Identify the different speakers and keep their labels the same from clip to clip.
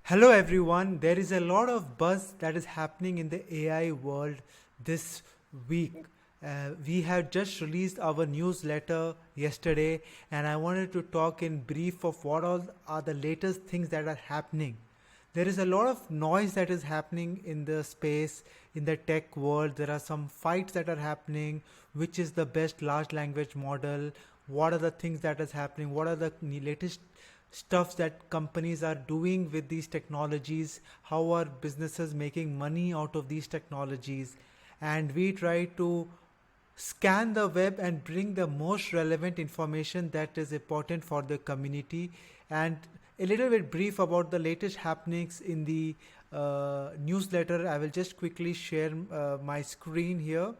Speaker 1: Hello everyone. There is a lot of buzz that is happening in the AI world this week. We have just released our newsletter yesterday, and I wanted to talk in brief of what all are the latest things that are happening. There is a lot of noise that is happening in the space, in the tech world. There are some fights that are happening. Which is the best large language model? What are the things that is happening? What are the latest stuffs that companies are doing with these technologies? How are businesses making money out of these technologies? And we try to scan the web and bring the most relevant information that is important for the community, and a little bit brief about the latest happenings in the newsletter. I will just quickly share my screen here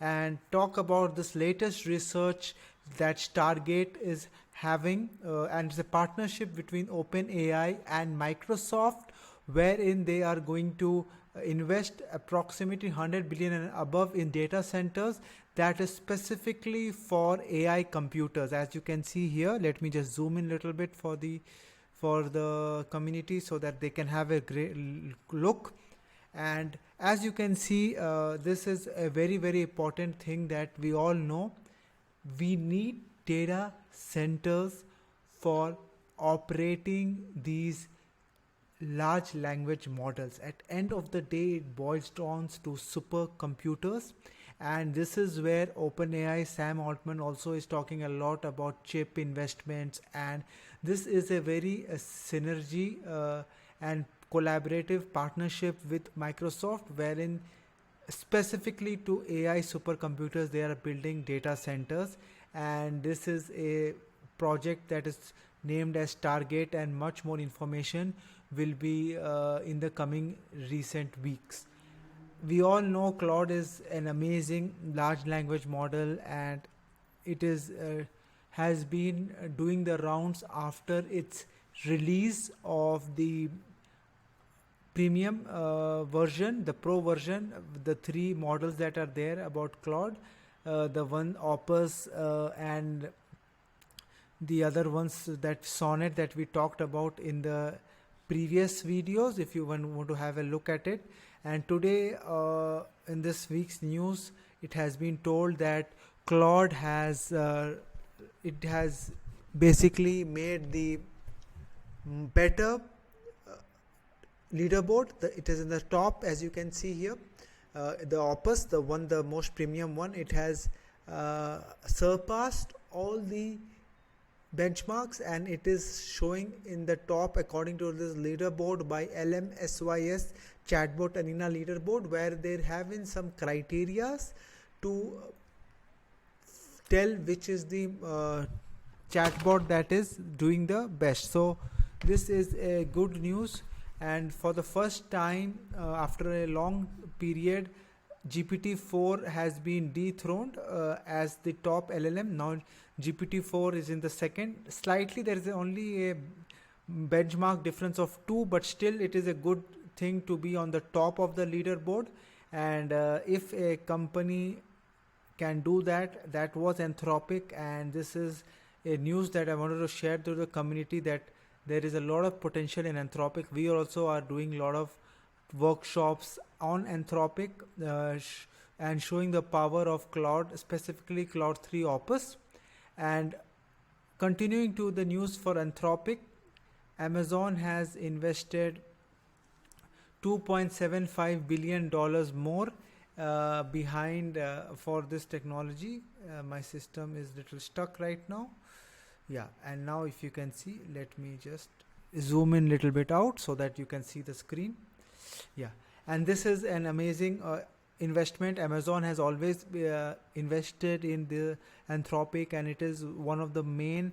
Speaker 1: and talk about this latest research that Stargate is having, and it's a partnership between OpenAI and Microsoft, wherein they are going to invest approximately 100 billion and above in data centers that is specifically for AI computers. As you can see here, let me just zoom in a little bit for the community so that they can have a great look. And as you can see, this is a very important thing that we all know. We need data centers for operating these large language models. At end of the day, it boils down to supercomputers, and this is where OpenAI Sam Altman also is talking a lot about chip investments, and this is a very synergy and collaborative partnership with Microsoft, wherein specifically to AI supercomputers they are building data centers, and this is a project that is named as Stargate, and much more information will be in the coming recent weeks. We all know Claude is an amazing large language model, and it is has been doing the rounds after its release of the premium version, the pro version. The three models that are there about Claude, the one Opus and the other ones, that Sonnet that we talked about in the previous videos, if you want to have a look at it. And today in this week's news, it has been told that Claude has it has basically made the better leaderboard. It is in the top, as you can see here. The Opus, the most premium one, it has surpassed all the benchmarks, and it is showing in the top according to this leaderboard by LMSYS Chatbot Arena Leaderboard, where there have been some criterias to tell which is the chatbot that is doing the best. So this is a good news, and for the first time after a long period, GPT-4 has been dethroned as the top LLM. Now GPT-4 is in the second. Slightly there is only a benchmark difference of 2, but still it is a good thing to be on the top of the leaderboard. And if a company can do that, that was Anthropic, and this is a news that I wanted to share to the community, that there is a lot of potential in Anthropic. We also are doing a lot of workshops on Anthropic and showing the power of Claude, specifically Claude 3 Opus. And continuing to the news for Anthropic, Amazon has invested $2.75 billion more behind for this technology. My system is little stuck right now. Yeah, and now if you can see, let me just zoom in little bit out so that you can see the screen. Yeah, and this is an amazing investment. Amazon has always invested in the Anthropic, and it is one of the main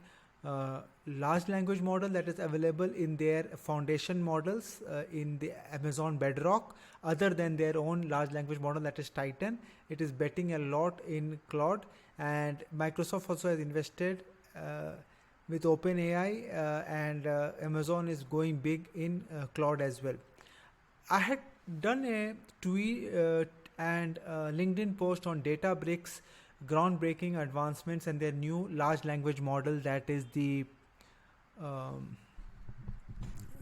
Speaker 1: large language model that is available in their foundation models in the Amazon Bedrock, other than their own large language model that is Titan. It is betting a lot in Claude, and Microsoft also has invested with OpenAI, and Amazon is going big in Claude as well. I had done a tweet and LinkedIn post on Databricks groundbreaking advancements and their new large language model, that is the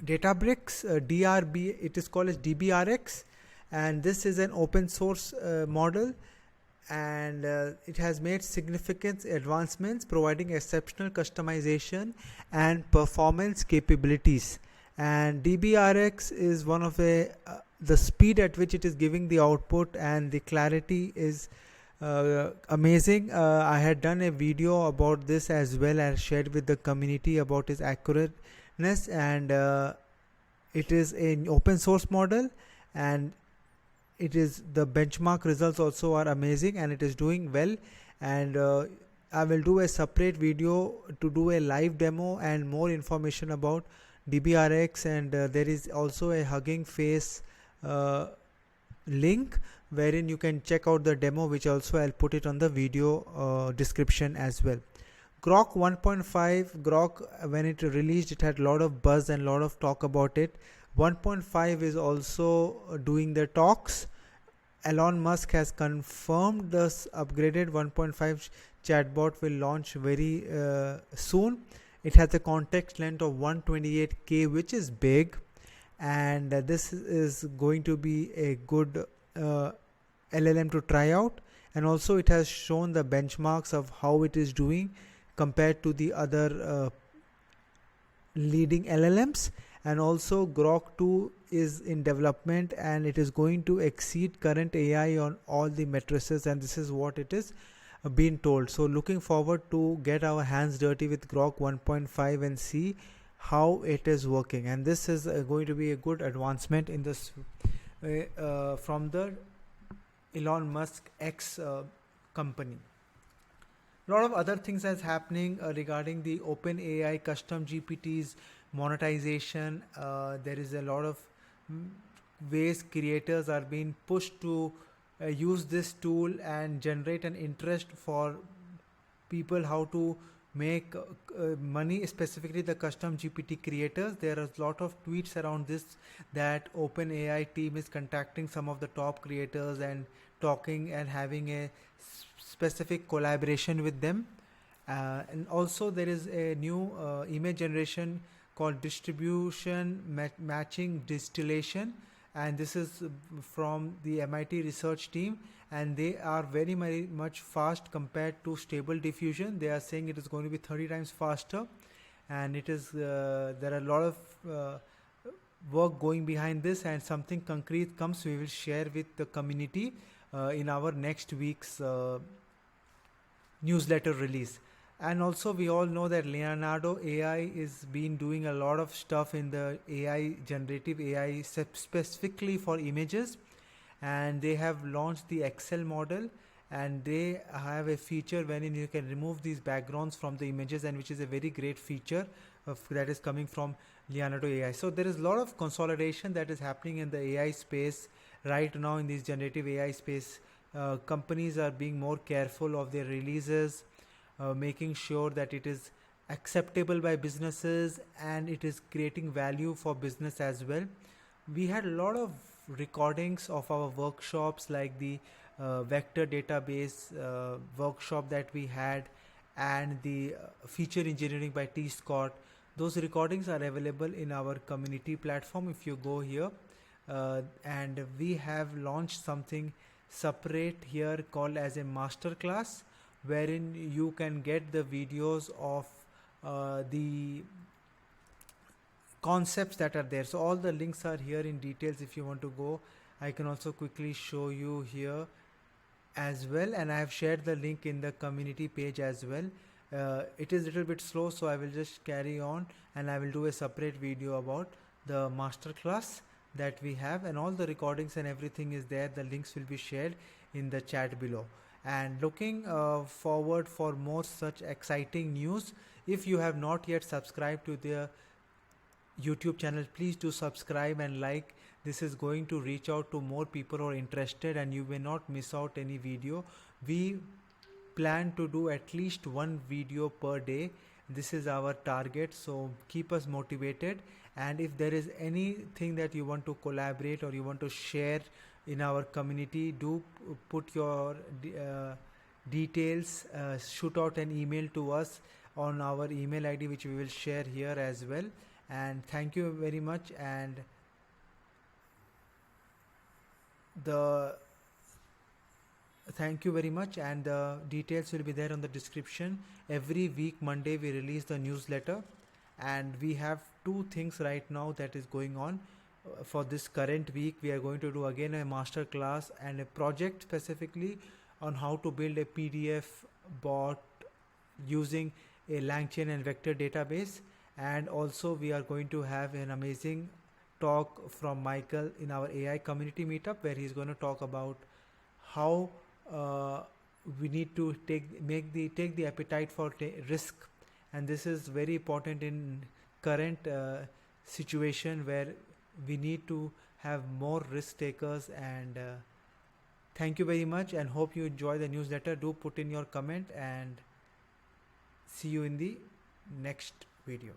Speaker 1: Databricks DRB, it is called as DBRX, and this is an open source model, and it has made significant advancements providing exceptional customization and performance capabilities. And DBRX is one of the speed at which it is giving the output and the clarity is amazing. I had done a video about this as well and shared with the community about its accurateness, and it is an open source model, and it is the benchmark results also are amazing, and it is doing well. And I will do a separate video to do a live demo and more information about DBRX, and there is also a Hugging Face link wherein you can check out the demo, which also I'll put it on the video description as well. Grok 1.5, Grok, when it released, it had a lot of buzz and a lot of talk about it. 1.5 is also doing the talks. Elon Musk has confirmed this upgraded 1.5 chatbot will launch very soon. It has a context length of 128K, which is big, and this is going to be a good LLM to try out. And also it has shown the benchmarks of how it is doing compared to the other leading LLMs. And also Grok 2 is in development, and it is going to exceed current AI on all the matrices, and this is what it is being told. So looking forward to get our hands dirty with Grok 1.5 and see how it is working. And this is going to be a good advancement in this from the Elon Musk X company. A lot of other things is happening regarding the OpenAI custom GPTs monetization. There is a lot of ways creators are being pushed to use this tool and generate an interest for people how to make money, specifically the custom GPT creators. There are a lot of tweets around this that OpenAI team is contacting some of the top creators and talking and having a specific collaboration with them. And also there is a new image generation called distribution matching distillation, and this is from the MIT research team, and they are very much fast compared to stable diffusion. They are saying it is going to be 30 times faster, and it is there are a lot of work going behind this, and something concrete comes we will share with the community in our next week's newsletter release. And also we all know that Leonardo AI is been doing a lot of stuff in the AI, generative AI, specifically for images, and they have launched the Excel model, and they have a feature wherein you can remove these backgrounds from the images, and which is a very great feature that is coming from Leonardo AI. So there is a lot of consolidation that is happening in the AI space right now. In this generative AI space, companies are being more careful of their releases, making sure that it is acceptable by businesses and it is creating value for business as well. We had a lot of recordings of our workshops, like the vector database workshop that we had, and the feature engineering by T. Scott. Those recordings are available in our community platform if you go here, and we have launched something separate here called as a master class, wherein you can get the videos of the concepts that are there. So all the links are here in details if you want to go. I can also quickly show you here as well, and I have shared the link in the community page as well. It is a little bit slow, so I will just carry on, and I will do a separate video about the master class that we have, and all the recordings and everything is there. The links will be shared in the chat below. And looking forward for more such exciting news. If you have not yet subscribed to the YouTube channel, please do subscribe and like. This is going to reach out to more people who are interested, and you may not miss out any video. We plan to do at least one video per day. This is our target, so keep us motivated. And if there is anything that you want to collaborate or you want to share in our community, do put your details, shoot out an email to us on our email ID, which we will share here as well. And thank you very much. And the thank you very much, and the details will be there on the description. Every week Monday we release the newsletter, and we have two things right now that is going on. For this current week we are going to do again a master class and a project specifically on how to build a PDF bot using a LangChain and vector database. And also we are going to have an amazing talk from Michael in our AI community meetup, where he's going to talk about how we need to take the appetite for risk. And this is very important in current situation where we need to have more risk takers. And thank you very much, and hope you enjoy the newsletter. Do put in your comment, and see you in the next video.